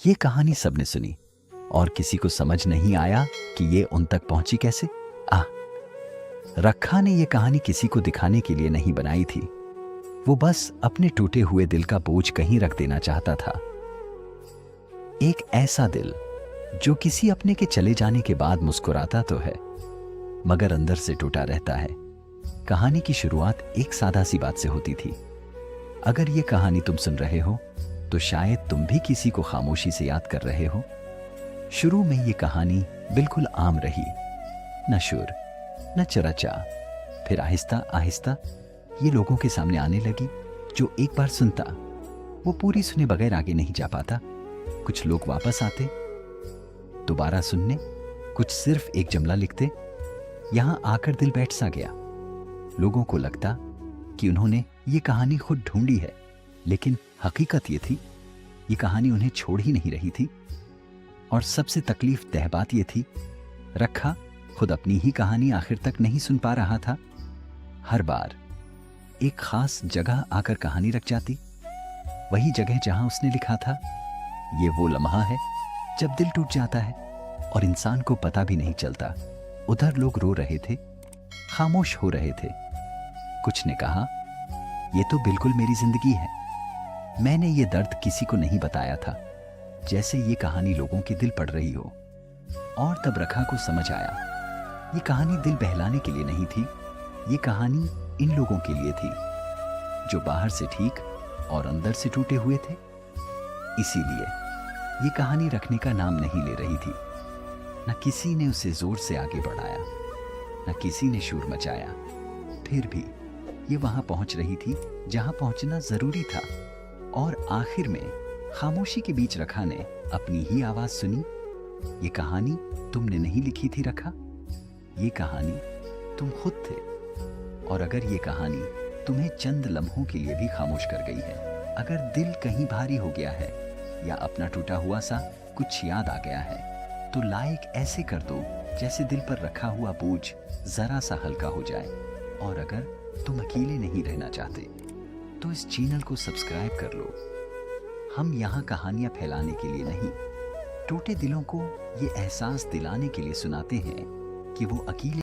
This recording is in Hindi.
ये कहानी सबने सुनी और किसी को समझ नहीं आया कि ये उन तक पहुंची कैसे। आह, रखा ने ये कहानी किसी को दिखाने के लिए नहीं बनाई थी। वो बस अपने टूटे हुए दिल का बोझ कहीं रख देना चाहता था। एक ऐसा दिल जो किसी अपने के चले जाने के बाद मुस्कुराता तो है मगर अंदर से टूटा रहता है। कहानी की शुरुआत एक सादा सी बात से होती थी। अगर ये कहानी तुम सुन रहे हो तो शायद तुम भी किसी को खामोशी से याद कर रहे हो। शुरू में ये कहानी बिल्कुल आम रही, न शुर न चर्चा। फिर आहिस्ता आहिस्ता ये लोगों के सामने आने लगी। जो एक बार सुनता वो पूरी सुने बगैर आगे नहीं जा पाता। कुछ लोग वापस आते दोबारा सुनने, कुछ सिर्फ एक जुमला लिखते। यहां आकर दिल बैठ सा गया। लोगों को लगता कि उन्होंने ये कहानी खुद ढूंढी है, लेकिन हकीकत ये थी ये कहानी उन्हें छोड़ ही नहीं रही थी। और सबसे तकलीफ दह बात ये थी, रखा खुद अपनी ही कहानी आखिर तक नहीं सुन पा रहा था। हर बार एक खास जगह आकर कहानी रख जाती, वही जगह जहां उसने लिखा था। ये वो लम्हा है जब दिल टूट जाता है और इंसान को पता भी नहीं चलता। उधर लोग रो रहे थे, खामोश हो रहे थे। कुछ ने कहा, ये तो बिल्कुल मेरी जिंदगी है, मैंने ये दर्द किसी को नहीं बताया था। जैसे ये कहानी लोगों के दिल पढ़ रही हो। और तब रखा को समझ आया, ये कहानी दिल बहलाने के लिए नहीं थी। ये कहानी इन लोगों के लिए थी जो बाहर से ठीक और अंदर से टूटे हुए थे। इसीलिए ये कहानी रखने का नाम नहीं ले रही थी। न किसी ने उसे जोर से आगे बढ़ाया, न किसी ने शोर मचाया। फिर भी ये वहां पहुंच रही थी जहां पहुंचना जरूरी था। और आखिर में खामोशी के बीच रखा ने अपनी ही आवाज सुनी। ये कहानी तुमने नहीं लिखी थी रखा, ये कहानी तुम खुद थे। और अगर ये कहानी तुम्हें चंद लम्हों के लिए भी खामोश कर गई है, अगर दिल कहीं भारी हो गया है या अपना टूटा हुआ सा कुछ याद आ गया है, तो लाइक ऐसे कर दो जैसे दिल पर रखा हुआ बोझ जरा सा हल्का हो जाए। और अगर तुम अकेले नहीं रहना चाहते तो इस चैनल को सब्सक्राइब कर लो। हम यहाँ कहानियां फैलाने के लिए नहीं, टूटे दिलों को ये एहसास दिलाने के लिए सुनाते हैं कि वो अकेले